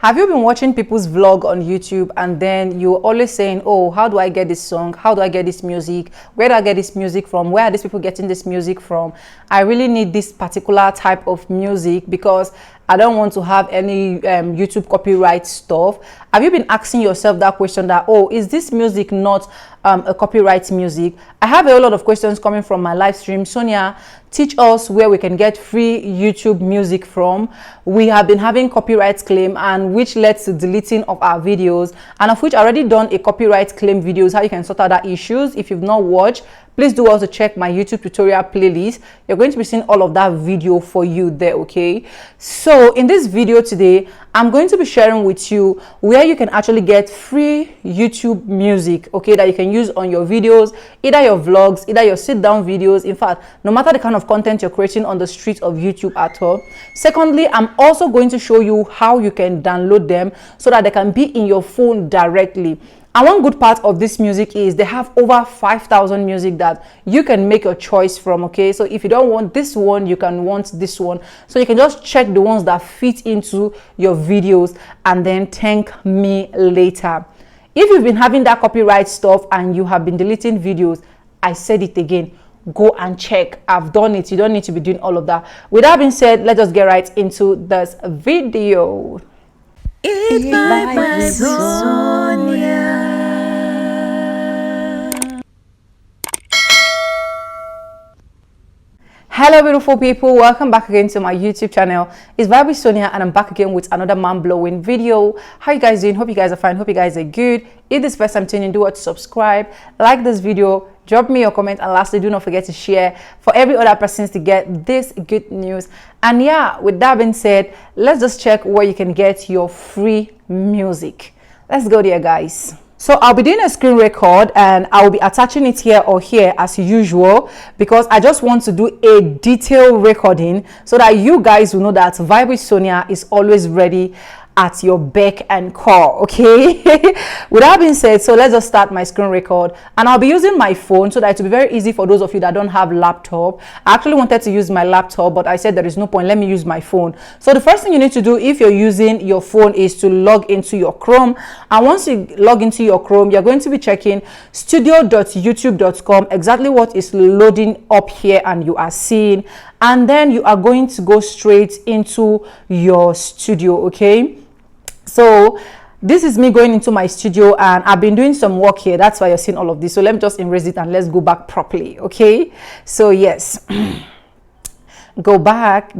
Have you been watching people's vlog on YouTube and then you're always saying, oh, how do I get this song? How do I get this music? Where do I get this music from? Where are these people getting this music from? I really need this particular type of music because I don't want to have any YouTube copyright stuff. Have you been asking yourself that question that, oh, is this music not a copyright music? I have a lot of questions coming from my live stream. Sonia, teach us where we can get free YouTube music from. We have been having copyright claim, and which led to deleting of our videos, and of which I already done a copyright claim videos how you can sort out that issues. If you've not watched, please do also check my YouTube tutorial playlist. You're going to be seeing all of that video for you there, okay? So in this video today, I'm going to be sharing with you where you can actually get free YouTube music, okay, that you can use on your videos, either your vlogs, either your sit down videos. In fact, no matter the kind of content you're creating on the street of YouTube at all. Secondly, I'm also going to show you how you can download them so that they can be in your phone directly. And one good part of this music is they have over 5,000 music that you can make your choice from, okay? So if you don't want this one, you can want this one. So you can just check the ones that fit into your videos and then thank me later. If you've been having that copyright stuff and you have been deleting videos, I said it again, go and check. I've done it. You don't need to be doing all of that. With that being said, let's just get right into this video. It's by Sonia. Hello beautiful people, welcome back again to my YouTube channel. It's Vibe with Sonia and I'm back again with another mind-blowing video. How you guys doing? Hope you guys are fine. Hope you guys are good. If this is the first time tuning in, do what to subscribe, like this video, drop me your comment, and lastly, do not forget to share for every other person to get this good news. And yeah, with that being said, let's just check where you can get your free music. Let's go there, guys. So I'll be doing a screen record and I'll be attaching it here or here as usual because I just want to do a detailed recording so that you guys will know that Vibe with Sonia is always ready at your beck and call, okay? With that being said, so let's just start my screen record, and I'll be using my phone so that it will be very easy for those of you that don't have laptop. I actually wanted to use my laptop, but I said there is no point, let me use my phone. So the first thing you need to do if you're using your phone is to log into your Chrome, and once you log into your Chrome, you're going to be checking studio.youtube.com, exactly what is loading up here and you are seeing, and then you are going to go straight into your studio, okay? So this is me going into my studio and I've been doing some work here. That's why you're seeing all of this. So let me just erase it and let's go back properly, okay? So yes, go back.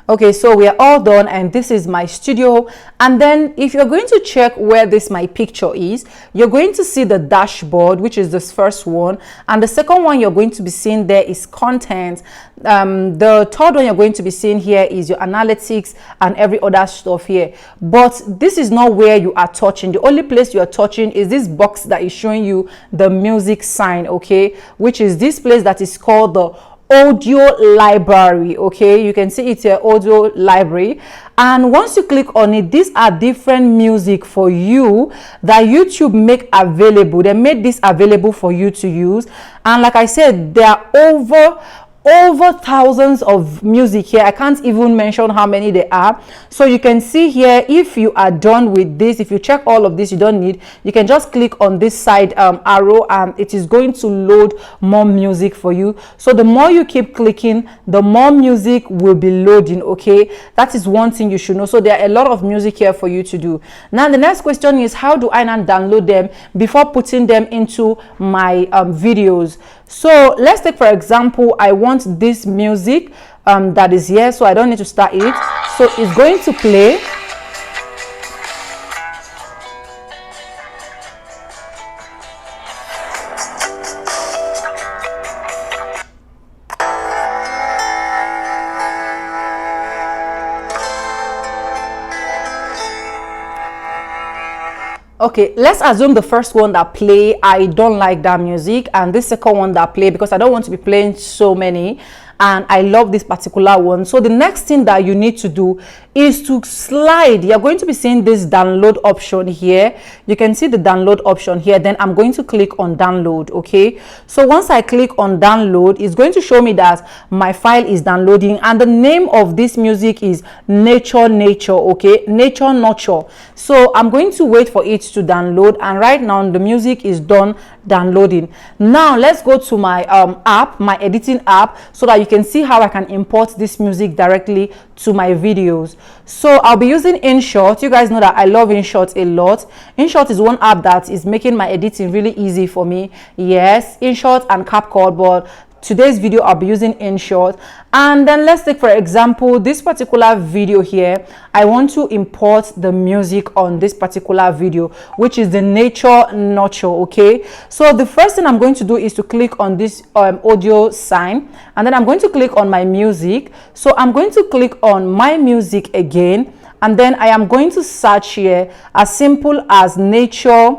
Okay, so we are all done and this is my studio. And then if you're going to check where this my picture is, you're going to see the dashboard, which is this first one, and the second one you're going to be seeing there is content. The third one you're going to be seeing here is your analytics and every other stuff here. But this is not where you are touching. The only place you are touching is this box that is showing you the music sign, okay, which is this place that is called the audio library, okay? You can see it's your audio library, and once you click on it, these are different music for you that YouTube make available. They made this available for you to use, and like I said, there are over thousands of music here. I can't even mention how many there are. So you can see here, if you are done with this, if you check all of this you don't need, you can just click on this side arrow and it is going to load more music for you. So the more you keep clicking, the more music will be loading, okay? That is one thing you should know. So there are a lot of music here for you to do. Now the next question is, how do I now download them before putting them into my videos? So let's take, for example, I want this music that is here, so I don't need to start it. So it's going to play. Okay, let's assume the first one that play, I don't like that music, and this second one that play, because I don't want to be playing so many, and I love this particular one. So the next thing that you need to do is to slide. You're going to be seeing this download option here. You can see the download option here. Then I'm going to click on download. Okay, so once I click on download, it's going to show me that my file is downloading, and the name of this music is Nature. Okay, Nature Nurture. So I'm going to wait for it to download, and right now the music is done downloading. Now let's go to my app, my editing app, so that you can see how I can import this music directly to my videos. So I'll be using InShot. You guys know that I love InShot a lot. InShot is one app that is making my editing really easy for me. Yes, InShot and CapCut, but today's video I'll be using InShot. And then let's take for example this particular video here. I want to import the music on this particular video, which is the Nature Nurture. Okay, so the first thing I'm going to do is to click on this audio sign, and then I'm going to click on my music. So I'm going to click on my music again, and then I am going to search here as simple as Nature.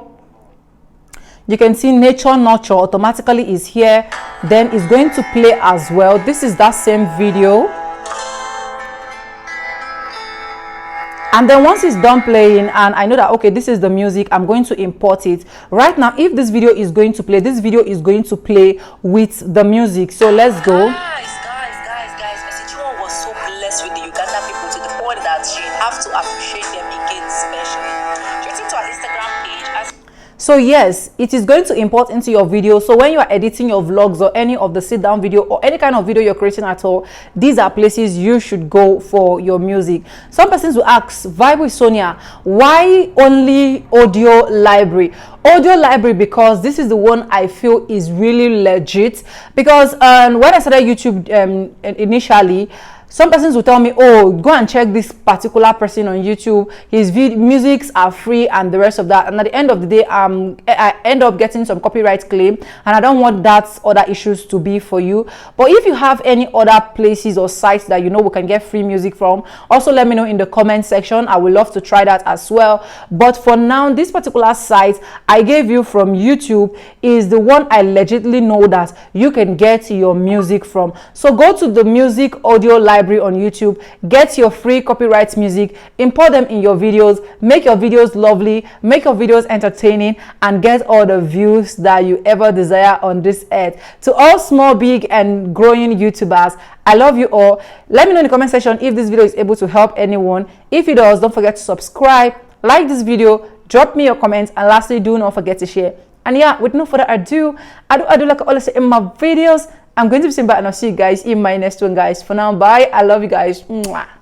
You can see Nature Nurture automatically is here. Then it's going to play as well. This is that same video. And then once it's done playing and I know that okay, this is the music, I'm going to import it. Right now, if this video is going to play, this video is going to play with the music. So let's go. Guys, Message One was so blessed with the Uganda people to the point that she have to appreciate them again especially. She went to our Instagram page as so yes, it is going to import into your video. So when you are editing your vlogs or any of the sit down video or any kind of video you're creating at all, these are places you should go for your music. Some persons will ask, Vibe with Sonia, why only audio library? Audio library because this is the one I feel is really legit. Because when I started YouTube initially, some persons will tell me, oh, go and check this particular person on YouTube, his musics are free and the rest of that, and at the end of the day I end up getting some copyright claim, and I don't want that other issues to be for you. But if you have any other places or sites that you know we can get free music from, also let me know in the comment section. I would love to try that as well. But for now, this particular site I gave you from YouTube is the one I legitimately know that you can get your music from. So go to the music audio library on YouTube, get your free copyright music, import them in your videos, make your videos lovely, make your videos entertaining, and get all the views that you ever desire on this earth. To all small, big, and growing YouTubers, I love you all. Let me know in the comment section if this video is able to help anyone. If it does, don't forget to subscribe, like this video, drop me your comments, and lastly, do not forget to share. And yeah, with no further ado, I do like I always say in my videos, I'm going to be saying bye, and I'll see you guys in my next one, guys. For now, bye. I love you guys. Mwah.